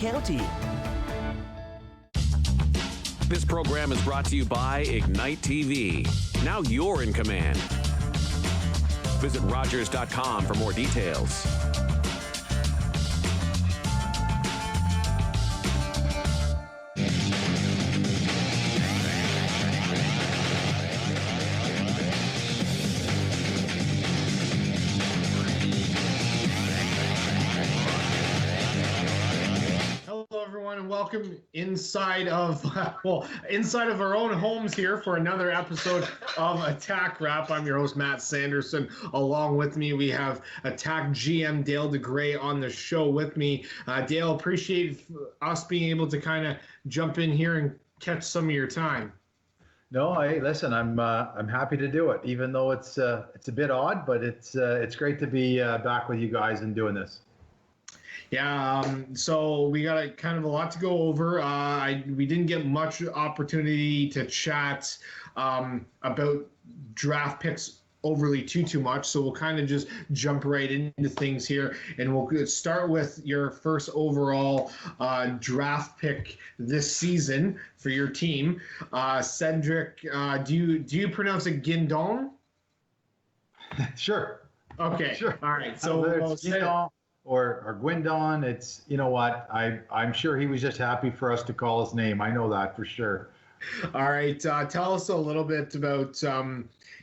County. This program is brought to you by Ignite TV. Now you're in command. Visit Rogers.com for more details. And welcome inside of our own homes here for another episode of Attack Rap. I'm your host, Matt Sanderson. Along with me, we have Attack GM Dale DeGray on the show with me. Dale, appreciate us being able to kind of jump in here and catch some of your time. No, listen. I'm happy to do it, even though it's a bit odd, but it's great to be back with you guys and doing this. Yeah, so we got kind of a lot to go over. We didn't get much opportunity to chat about draft picks overly too much, so we'll kind of just jump right into things here, and we'll start with your first overall draft pick this season for your team. Cedric, do you pronounce it Guindon? Sure. Okay. Sure. All right. So or Guindon, it's, you know what, I'm sure he was just happy for us to call his name. I know that for sure. All right, tell us a little bit about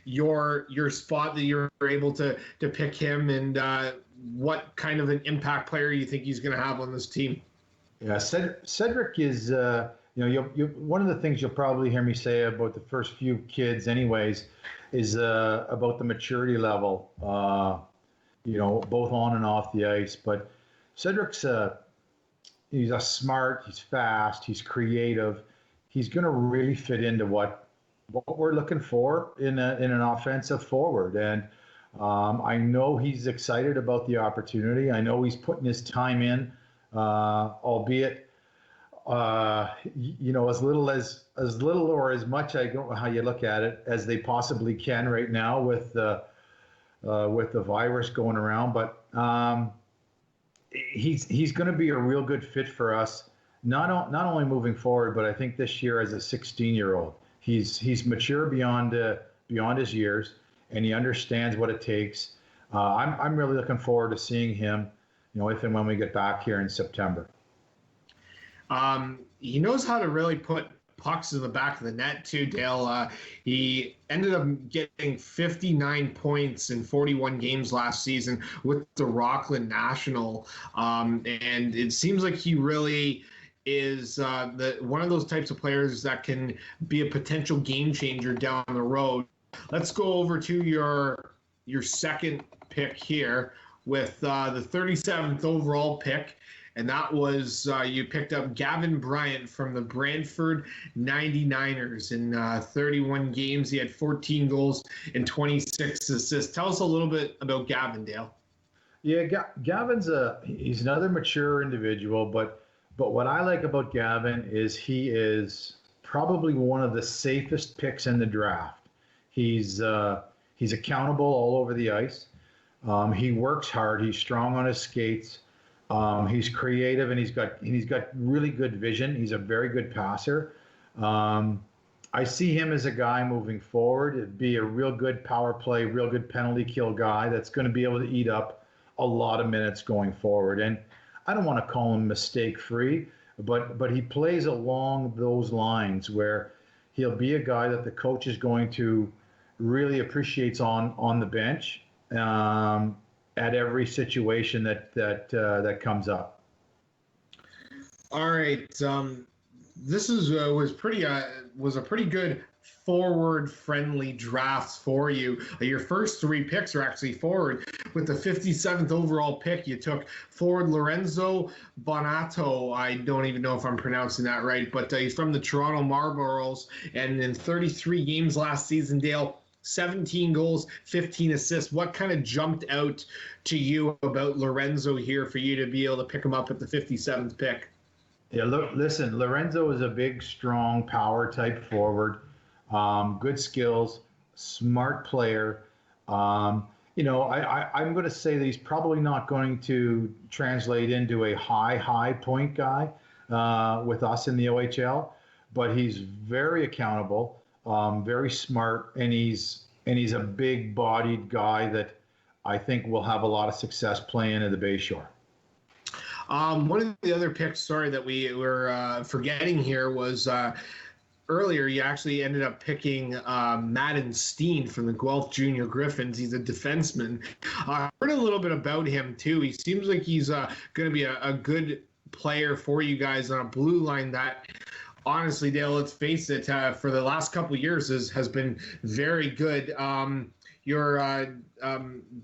your spot that you're able to pick him, and what kind of an impact player you think he's going to have on this team. Yeah, Cedric is, one of the things you'll probably hear me say about the first few kids anyways is about the maturity level. Both on and off the ice. But Cedric's he's smart, he's fast, he's creative. He's going to really fit into what we're looking for in an offensive forward. And I know he's excited about the opportunity. I know he's putting his time in, albeit as little or as much, I don't know how you look at it, as they possibly can right now with the virus going around, but he's going to be a real good fit for us. Not only moving forward, but I think this year as a 16-year-old, he's mature beyond his years, and he understands what it takes. I'm really looking forward to seeing him, if and when we get back here in September. He knows how to really put pucks in the back of the net too, Dale. He ended up getting 59 points in 41 games last season with the Rockland National, and it seems like he really is one of those types of players that can be a potential game changer down the road. Let's go over to your second pick here with the 37th overall pick. And that was, you picked up Gavin Brian from the Brantford 99ers. In 31 games, he had 14 goals and 26 assists. Tell us a little bit about Gavin, Dale. Yeah, Gavin's he's another mature individual, but what I like about Gavin is he is probably one of the safest picks in the draft. He's accountable all over the ice. He works hard. He's strong on his skates. He's creative, and he's got really good vision. He's a very good passer. I see him as a guy moving forward. It'd be a real good power play, real good penalty kill guy that's going to be able to eat up a lot of minutes going forward. And I don't want to call him mistake-free, but he plays along those lines where he'll be a guy that the coach is going to really appreciates on the bench. At every situation that comes up. All right, this was a pretty good forward-friendly draft for you. Your first three picks are actually forward. With the 57th overall pick, you took forward Lorenzo Bonato. I don't even know if I'm pronouncing that right, but he's from the Toronto Marlboros, and in 33 games last season, Dale, 17 goals, 15 assists. What kind of jumped out to you about Lorenzo here for you to be able to pick him up at the 57th pick? Yeah, listen, Lorenzo is a big, strong, power type forward. Good skills, smart player. I'm going to say that he's probably not going to translate into a high point guy with us in the OHL, but he's very accountable, very smart, and he's a big-bodied guy that I think will have a lot of success playing in the Bayshore. One of the other picks, that we were forgetting here was earlier you actually ended up picking Madden Steen from the Guelph Junior Griffins. He's a defenseman. I heard a little bit about him, too. He seems like he's going to be a good player for you guys on a blue line that, honestly, Dale, let's face it, for the last couple of years has been very good. Your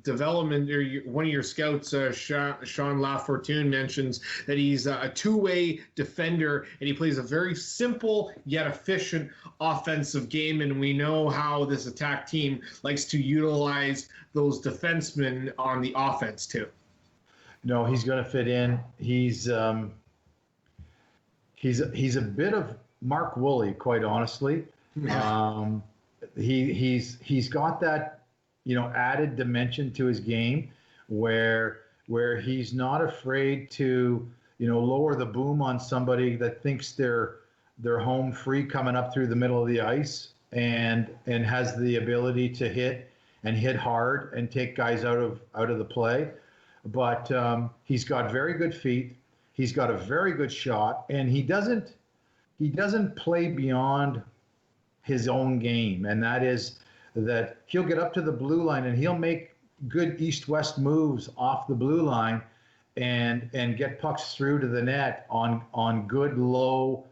development, or one of your scouts, Sean Lafortune, mentions that he's a two-way defender, and he plays a very simple yet efficient offensive game. And we know how this attack team likes to utilize those defensemen on the offense too. No, he's going to fit in. He's a bit of Mark Woolley, quite honestly. He's got that, added dimension to his game where he's not afraid to, lower the boom on somebody that thinks they're home free coming up through the middle of the ice and has the ability to hit hard and take guys out of the play. But he's got very good feet. He's got a very good shot, and he doesn't play beyond his own game, and that is that he'll get up to the blue line and he'll make good east-west moves off the blue line and get pucks through to the net on good low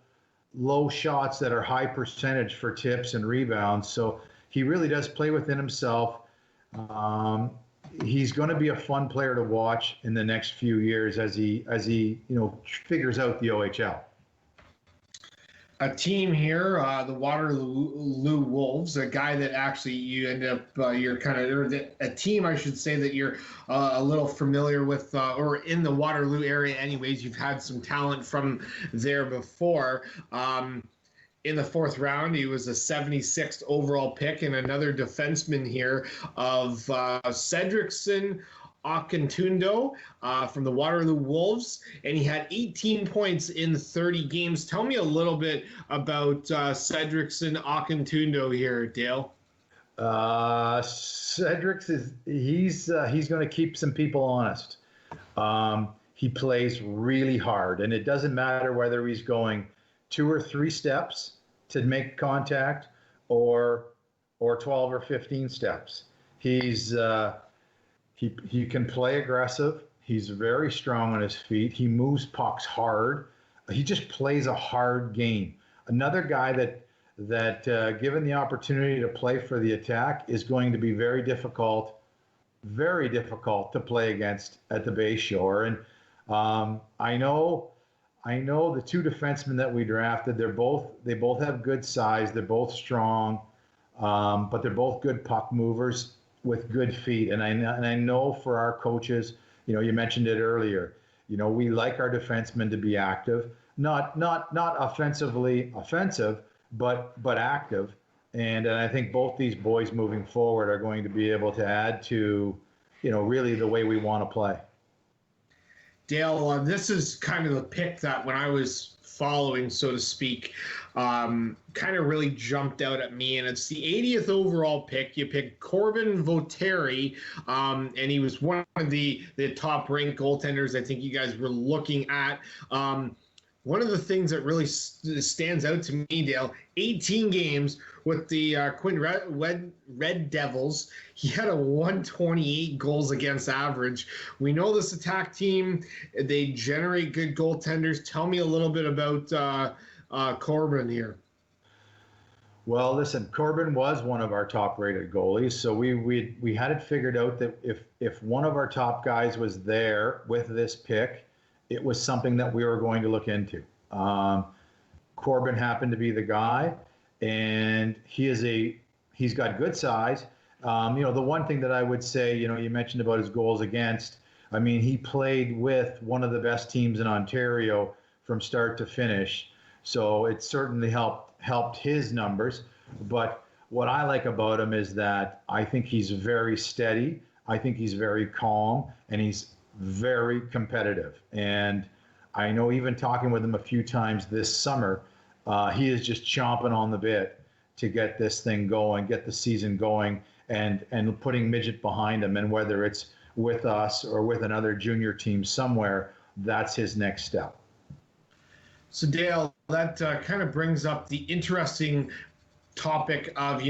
shots that are high percentage for tips and rebounds. So he really does play within himself. He's going to be a fun player to watch in the next few years as he figures out the OHL. A team here, the Waterloo Wolves, a guy that actually you end up, you're kind of, or a team, I should say, that you're a little familiar with, or in the Waterloo area anyways. You've had some talent from there before. In the fourth round, he was a 76th overall pick, and another defenseman here of Cedricson Akintundo from the Waterloo Wolves, and he had 18 points in 30 games. Tell me a little bit about Cedricson Akintundo here, Dale. Cedric he's going to keep some people honest. He plays really hard, and it doesn't matter whether he's going 2 or 3 steps to make contact or 12 or 15 steps. He's he can play aggressive. He's very strong on his feet. He moves pucks hard. He just plays a hard game. Another guy that given the opportunity to play for the Attack is going to be very difficult to play against at the Bayshore. And I know the 2 defensemen that we drafted, they both have good size. They're both strong, but they're both good puck movers with good feet. And I know for our coaches, you mentioned it earlier, we like our defensemen to be active, not offensively offensive, but active. And I think both these boys moving forward are going to be able to add to, really the way we want to play. Dale, this is kind of the pick that when I was following, so to speak, kind of really jumped out at me, and it's the 80th overall pick. You picked Corbin Voteri, and he was one of the top-ranked goaltenders I think you guys were looking at. One of the things that really stands out to me, Dale, 18 games with the Quinn Red Devils. He had a 128 goals against average. We know this Attack team, they generate good goaltenders. Tell me a little bit about Corbin here. Well, listen, Corbin was one of our top-rated goalies, so we had it figured out that if one of our top guys was there with this pick, it was something that we were going to look into. Corbin happened to be the guy, and he's got good size. The one thing that I would say, you mentioned about his goals against. I mean, he played with one of the best teams in Ontario from start to finish, so it certainly helped his numbers. But what I like about him is that I think he's very steady. I think he's very calm and he's very competitive. And I know even talking with him a few times this summer, he is just chomping on the bit to get this thing going, get the season going, and putting Midget behind him. And whether it's with us or with another junior team somewhere, that's his next step. So Dale, that kind of brings up the interesting topic of,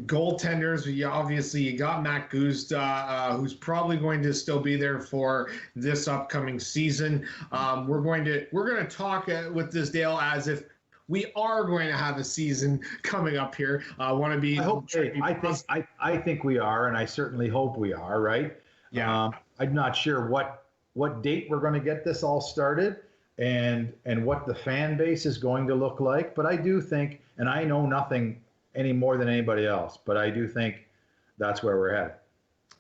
goaltenders. You got Matt Guzda, who's probably going to still be there for this upcoming season. We're going to talk with this, Dale, as if we are going to have a season coming up here. I want to be. I think we are, and I certainly hope we are. Right? Yeah. I'm not sure what date we're going to get this all started, and what the fan base is going to look like. But I do think, and I know nothing any more than anybody else, but I do think that's where we're headed.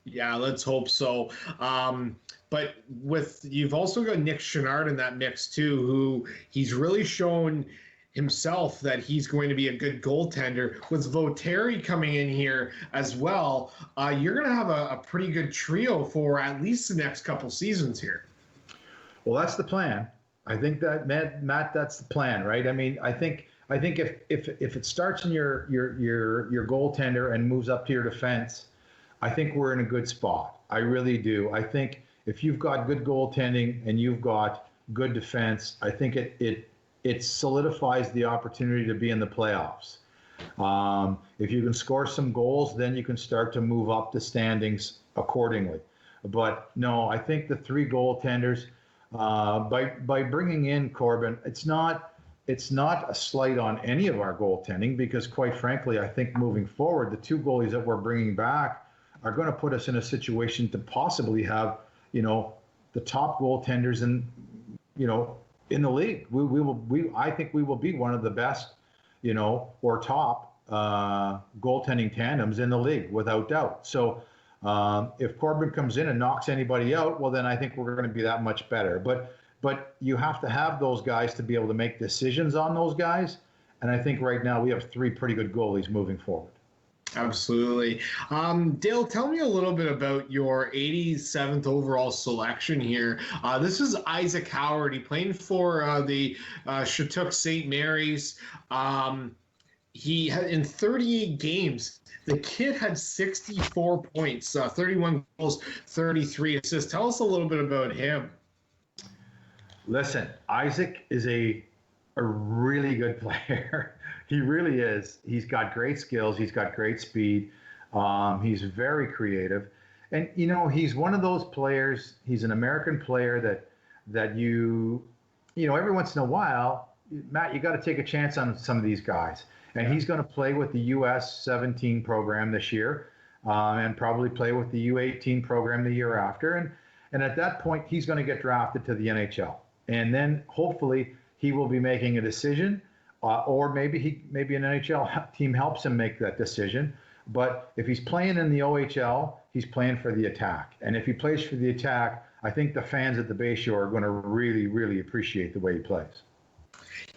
Yeah, let's hope so. But you've also got Nick Chenard in that mix too, who he's really shown himself that he's going to be a good goaltender. With Voteri coming in here as well, you're going to have a pretty good trio for at least the next couple seasons here. Well, that's the plan. I think that, Matt, that's the plan, right? I mean, I think if it starts in your goaltender and moves up to your defense, I think we're in a good spot. I really do. I think if you've got good goaltending and you've got good defense, I think it solidifies the opportunity to be in the playoffs. If you can score some goals, then you can start to move up the standings accordingly. But no, I think the three goaltenders, by bringing in Corbin, it's not a slight on any of our goaltending, because quite frankly, I think moving forward, the two goalies that we're bringing back are going to put us in a situation to possibly have, the top goaltenders in the league. I think we will be one of the best, or top goaltending tandems in the league, without doubt. So if Corbin comes in and knocks anybody out, well, then I think we're going to be that much better. But you have to have those guys to be able to make decisions on those guys. And I think right now we have three pretty good goalies moving forward. Absolutely. Dale, tell me a little bit about your 87th overall selection here. This is Isaac Howard. He played for the Shattuck St. Mary's. He had in 38 games. The kid had 64 points, 31 goals, 33 assists. Tell us a little bit about him. Listen, Isaac is a really good player. He really is. He's got great skills. He's got great speed. He's very creative. And, he's one of those players. He's an American player that every once in a while, Matt, you got to take a chance on some of these guys. And he's going to play with the US 17 program this year, and probably play with the U18 program the year after. And at that point, he's going to get drafted to the NHL. And then hopefully he will be making a decision, or maybe an NHL team helps him make that decision. But if he's playing in the OHL, he's playing for the Attack. And if he plays for the Attack, I think the fans at the Bayshore are going to really, really appreciate the way he plays.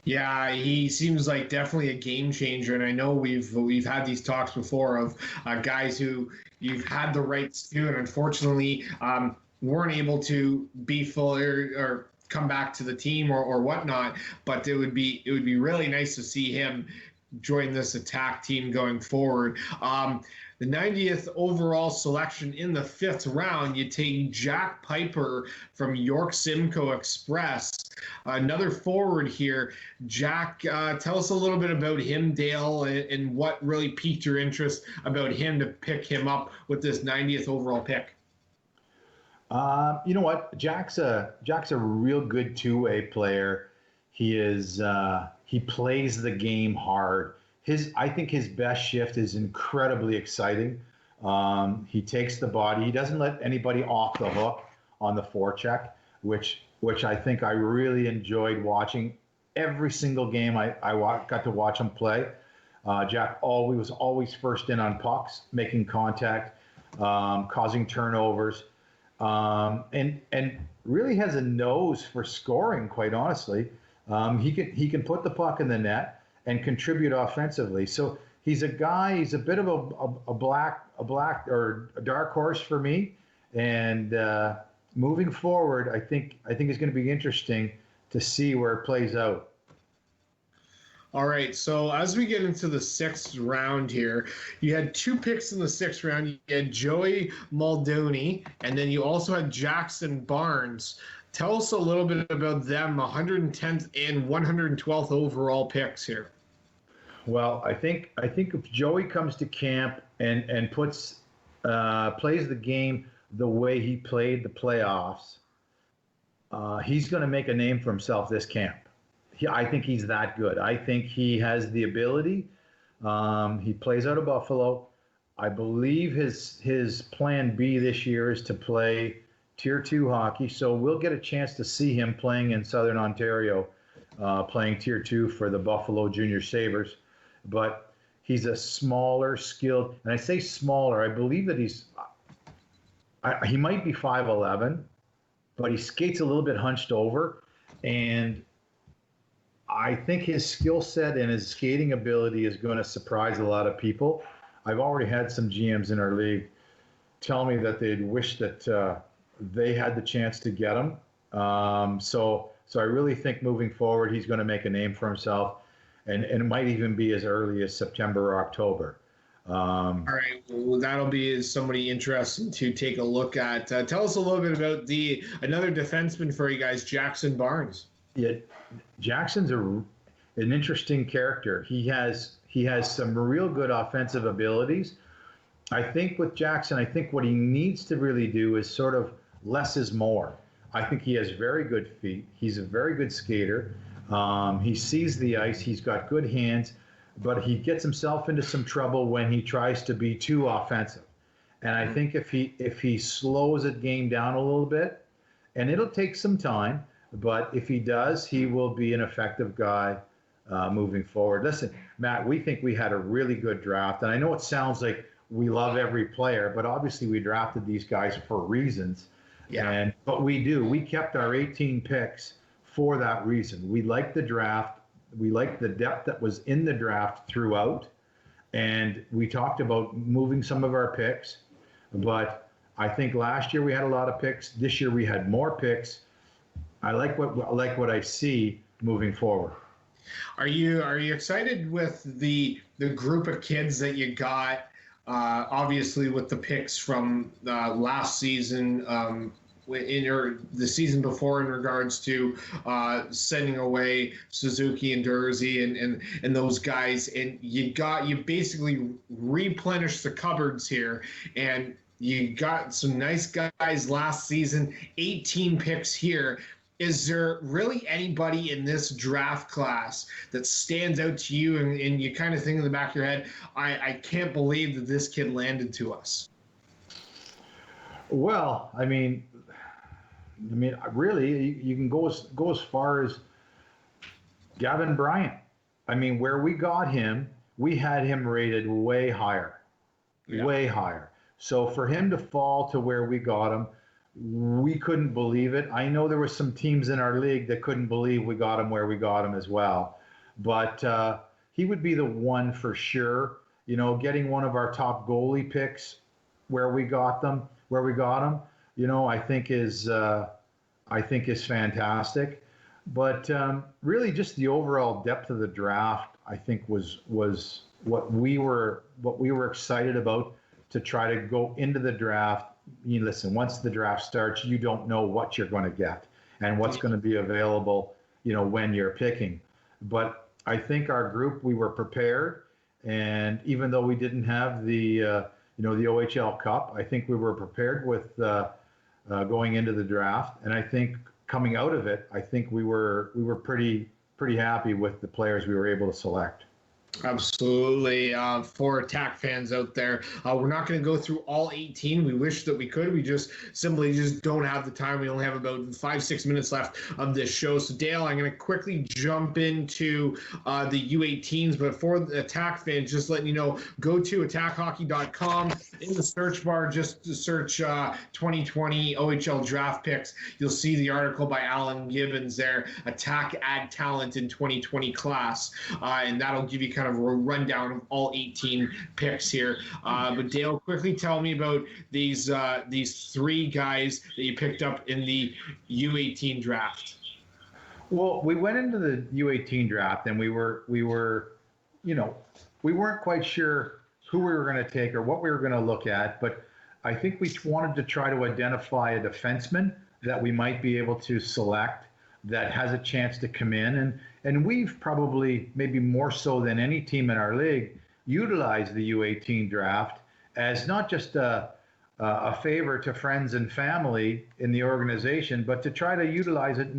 Yeah, he seems like definitely a game changer, and I know we've had these talks before of guys who you've had the rights to, and unfortunately weren't able to be full or come back to the team or whatnot. But it would be really nice to see him join this Attack team going forward. The 90th overall selection in the 5th round, you take Jack Piper from York Simcoe Express. Another forward here. Jack, tell us a little bit about him, Dale, and what really piqued your interest about him to pick him up with this 90th overall pick. You know what? Jack's a real good two-way player. He plays the game hard. I think his best shift is incredibly exciting. He takes the body. He doesn't let anybody off the hook on the forecheck, which I think I really enjoyed watching. Every single game I got to watch him play. Jack was always first in on pucks, making contact, causing turnovers, and really has a nose for scoring, quite honestly. He can put the puck in the net and contribute offensively. So he's a guy. He's a bit of a black or a dark horse for me. And moving forward, I think it's going to be interesting to see where it plays out. All right, so as we get into the sixth round here, you had 2 picks in the sixth round. You had Joey Maldoni, and then you also had Jackson Barnes. Tell us a little bit about them, 110th and 112th overall picks here. Well, I think if Joey comes to camp and plays the game the way he played the playoffs, he's going to make a name for himself this camp. I think he's that good. I think he has the ability. He plays out of Buffalo. I believe his plan B this year is to play Tier 2 hockey. So we'll get a chance to see him playing in Southern Ontario, playing Tier 2 for the Buffalo Junior Sabres. But he's a smaller, skilled, and I say smaller. I believe that he might be 5'11", but he skates a little bit hunched over, and I think his skill set and his skating ability is going to surprise a lot of people. I've already had some GMs in our league tell me that they'd wish that they had the chance to get him. So I really think moving forward, he's going to make a name for himself, and it might even be as early as September or October. All right, well, that'll be somebody interesting to take a look at. Tell us a little bit about another defenseman for you guys, Jackson Barnes. Yeah, Jackson's an interesting character. He has some real good offensive abilities. I think with Jackson, what he needs to really do is sort of less is more. I think he has very good feet. He's a very good skater. He sees the ice. He's got good hands, but he gets himself into some trouble when he tries to be too offensive. And I think if he slows the game down a little bit, and it'll take some time, but if he does, he will be an effective guy moving forward. Listen, Matt, we think we had a really good draft. And I know it sounds like we love every player, but obviously we drafted these guys for reasons. Yeah. But we do. We kept our 18 picks for that reason. We liked the draft. We liked the depth that was in the draft throughout. And we talked about moving some of our picks. But I think last year we had a lot of picks. This year we had more picks. I like what I see moving forward. Are you excited with the group of kids that you got? Obviously, with the picks from last season, the season before, in regards to sending away Suzuki and Dursey and those guys, and you basically replenished the cupboards here, and you got some nice guys last season. 18 picks here. Is there really anybody in this draft class that stands out to you and you kind of think in the back of your head, I can't believe that this kid landed to us? Well, I mean, really, you can go as far as Gavin Brian. I mean, where we got him, we had him rated way higher, way higher. So for him to fall to where we got him, we couldn't believe it. I know there were some teams in our league that couldn't believe we got him where we got him as well. But he would be the one for sure. You know, getting one of our top goalie picks where we got him, you know, I think is fantastic. But really, just the overall depth of the draft, I think, was what we were excited about to try to go into the draft. You listen, once the draft starts, you don't know what you're going to get and what's going to be available, you know, when you're picking. But I think our group, we were prepared. And even though we didn't have the OHL Cup, I think we were prepared with going into the draft. And I think coming out of it, I think we were pretty happy with the players we were able to select. Absolutely. For Attack fans out there, we're not going to go through all 18. We wish that we could. We just simply don't have the time. We only have about 5-6 minutes left of this show. So, Dale, I'm going to quickly jump into the U18s. But for the Attack fans, just letting you know, go to attackhockey.com. In the search bar, just to search 2020 OHL draft picks. You'll see the article by Alan Gibbons there, Attack Add Talent in 2020 class. And that'll give you kind of a rundown of all 18 picks here. But Dale, quickly tell me about these three guys that you picked up in the U18 draft. Well, we went into the U18 draft and we weren't quite sure who we were going to take or what we were going to look at, but I think we wanted to try to identify a defenseman that we might be able to select that has a chance to come in. And we've probably, maybe more so than any team in our league, utilized the U18 draft as not just a favor to friends and family in the organization, but to try to utilize it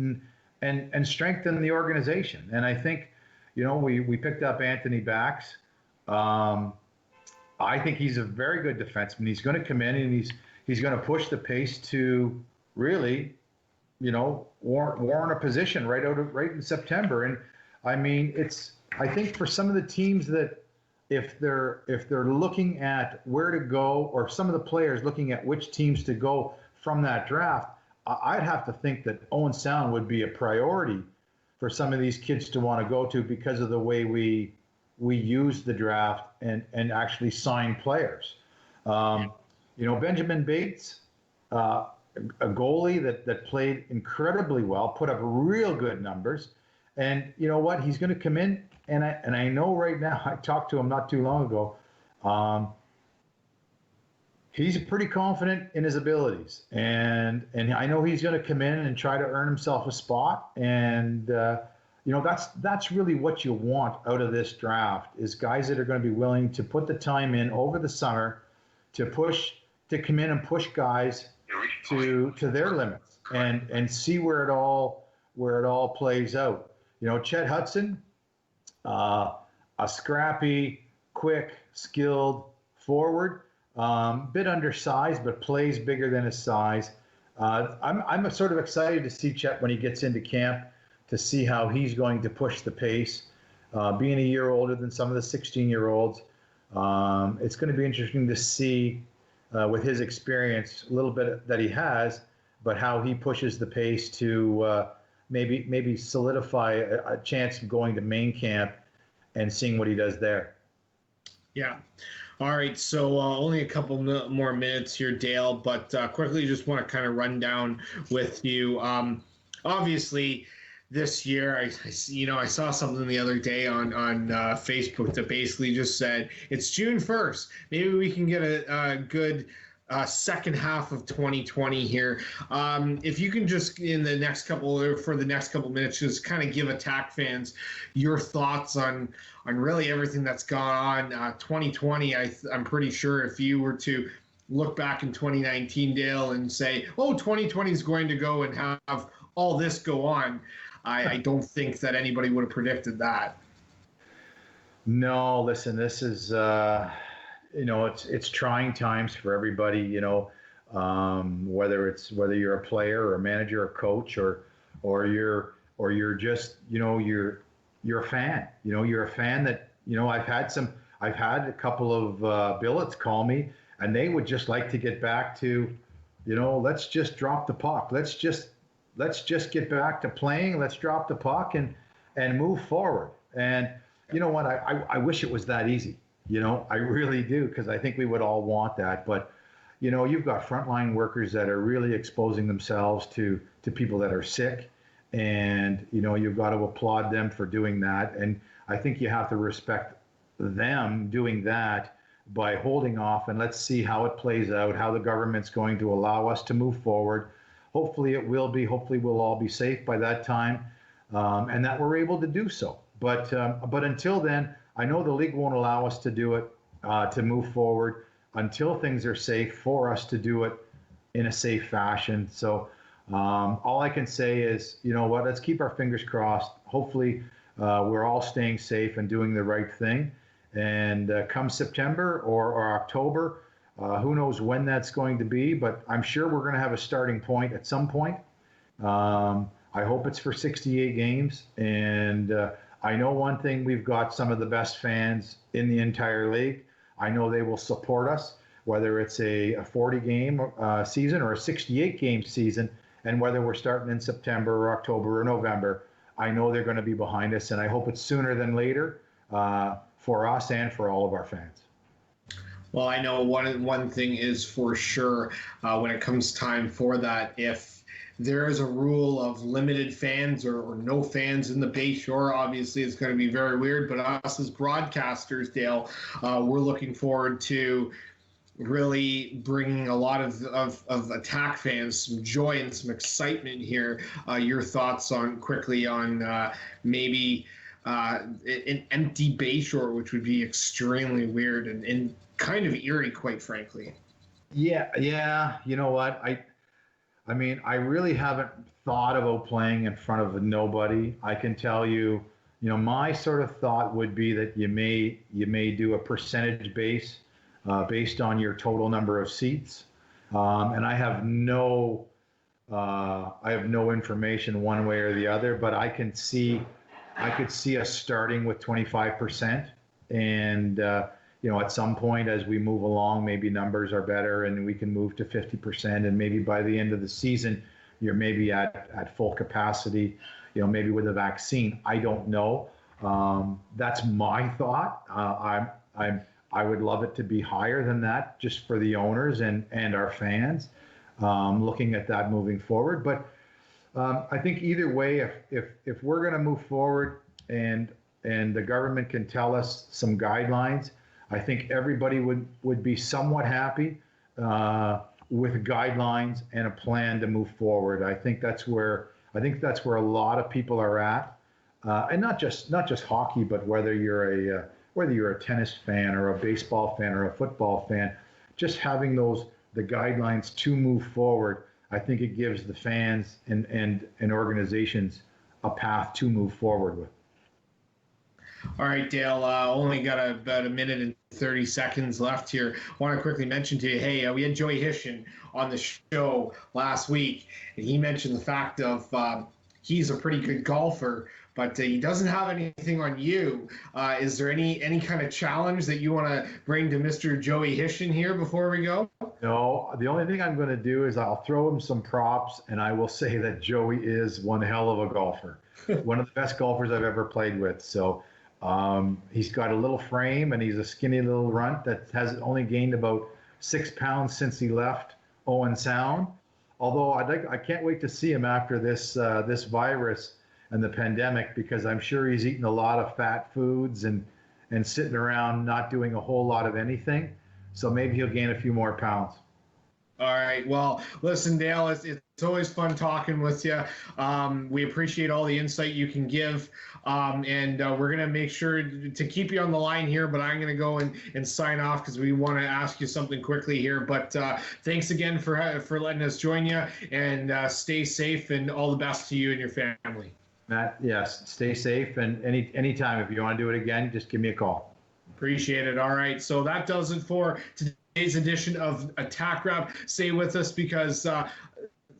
and strengthen the organization. And I think, we picked up Anthony Bax. I think he's a very good defenseman. He's going to come in and he's going to push the pace to really, warrant a position right in September. And I mean, I think for some of the teams that if they're looking at where to go, or some of the players looking at which teams to go from that draft, I'd have to think that Owen Sound would be a priority for some of these kids to want to go to because of the way we use the draft and actually sign players. Benjamin Bates, a goalie that played incredibly well, put up real good numbers. And you know what? He's going to come in, and I know right now, I talked to him not too long ago. He's pretty confident in his abilities, and I know he's going to come in and try to earn himself a spot. And that's really what you want out of this draft, is guys that are going to be willing to put the time in over the summer to come in and push guys to their limits and see where it all plays out. Chet Hudson, a scrappy, quick, skilled forward. Bit undersized, but plays bigger than his size. I'm sort of excited to see Chet when he gets into camp, to see how he's going to push the pace. Being a year older than some of the 16-year-olds, it's going to be interesting to see with his experience, a little bit that he has, but how he pushes the pace to maybe solidify a chance of going to main camp and seeing what he does there. Yeah. All right, so only a couple more minutes here, Dale, but quickly just want to kind of run down with you. Obviously, this year, I saw something the other day on Facebook that basically just said, it's June 1st. Maybe we can get a good second half of 2020 here. If you can just for the next couple minutes, just kind of give Attack fans your thoughts on really everything that's gone on. 2020, I'm pretty sure if you were to look back in 2019, Dale, and say, 2020 is going to go and have all this go on, I don't think that anybody would have predicted that. No, listen, this is it's trying times for everybody, whether you're a player or a manager or coach or you're just, you're a fan, you're a fan that, I've had a couple of billets call me, and they would just like to get back to, let's just drop the puck. Let's just get back to playing. Let's drop the puck and move forward. And you know what? I wish it was that easy. I really do, because I think we would all want that. But, you've got frontline workers that are really exposing themselves to people that are sick. And, you've got to applaud them for doing that. And I think you have to respect them doing that by holding off, and let's see how it plays out, how the government's going to allow us to move forward. Hopefully it will be. Hopefully we'll all be safe by that time, and that we're able to do so. But until then, I know the league won't allow us to do it, to move forward until things are safe for us to do it in a safe fashion. So all I can say is, let's keep our fingers crossed. Hopefully we're all staying safe and doing the right thing. And come September or October, who knows when that's going to be, but I'm sure we're going to have a starting point at some point. I hope it's for 68 games. And I know one thing, we've got some of the best fans in the entire league. I know they will support us, whether it's a 40-game season or a 68-game season, and whether we're starting in September or October or November, I know they're going to be behind us, and I hope it's sooner than later. for us and for all of our fans. Well, I know one thing is for sure when it comes time for that, if there is a rule of limited fans or no fans in the Bayshore, obviously it's going to be very weird. But us as broadcasters, Dale, we're looking forward to really bringing a lot of Attack fans some joy and some excitement here. Your thoughts quickly on maybe an empty Bayshore, which would be extremely weird and kind of eerie, quite frankly. Yeah. You know what? I mean, I really haven't thought about playing in front of nobody. I can tell you, my sort of thought would be that you may do a percentage base based on your total number of seats, and I have no information one way or the other, but I could see us starting with 25%, and at some point as we move along, maybe numbers are better and we can move to 50%, and maybe by the end of the season, you're maybe at full capacity, maybe with a vaccine. I don't know. That's my thought. I would love it to be higher than that, just for the owners and our fans, looking at that moving forward. But I think either way, if we're going to move forward and the government can tell us some guidelines, I think everybody would be somewhat happy with guidelines and a plan to move forward. I think that's where a lot of people are at, and not just hockey, but whether you're a tennis fan or a baseball fan or a football fan, just having the guidelines to move forward, I think it gives the fans and organizations a path to move forward with. All right, Dale, only got about a minute and 30 seconds left here. I want to quickly mention to you, hey, we had Joey Hishon on the show last week, and he mentioned the fact of he's a pretty good golfer, but he doesn't have anything on you. Is there any kind of challenge that you want to bring to Mr. Joey Hishon here before we go? No, the only thing I'm going to do is I'll throw him some props, and I will say that Joey is one hell of a golfer, one of the best golfers I've ever played with. So he's got a little frame, and he's a skinny little runt that has only gained about 6 pounds since he left Owen Sound. Although I can't wait to see him after this virus and the pandemic, because I'm sure he's eating a lot of fat foods and sitting around not doing a whole lot of anything. So maybe he'll gain a few more pounds. All right. Well, listen, Dale, it's always fun talking with you. We appreciate all the insight you can give. And we're going to make sure to keep you on the line here, but I'm going to go and sign off because we want to ask you something quickly here. But thanks again for letting us join you, and stay safe, and all the best to you and your family. Matt, yes, stay safe, and anytime if you want to do it again, just give me a call. Appreciate it. All right. So that does it for today's edition of Attack Rap. Stay with us, because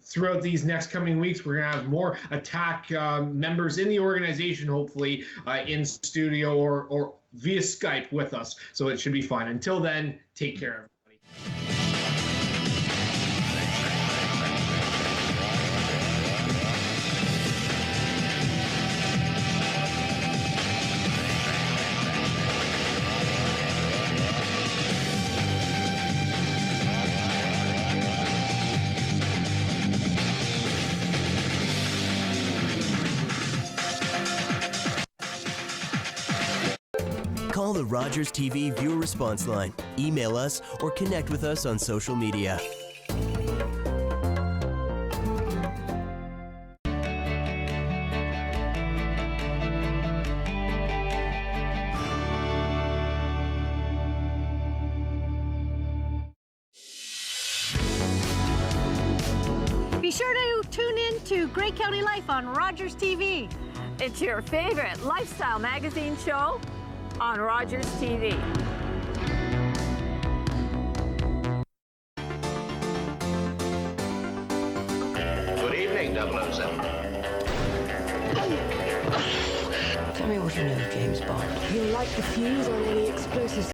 throughout these next coming weeks, we're going to have more Attack members in the organization, hopefully in studio or via Skype with us. So it should be fun. Until then, take care, everybody. Call the Rogers TV viewer response line, email us, or connect with us on social media. Be sure to tune in to Grey County Life on Rogers TV. It's your favorite lifestyle magazine show on Rogers TV. Good evening, 007. Tell me what you know, James Bond. You light the fuse on any explosives.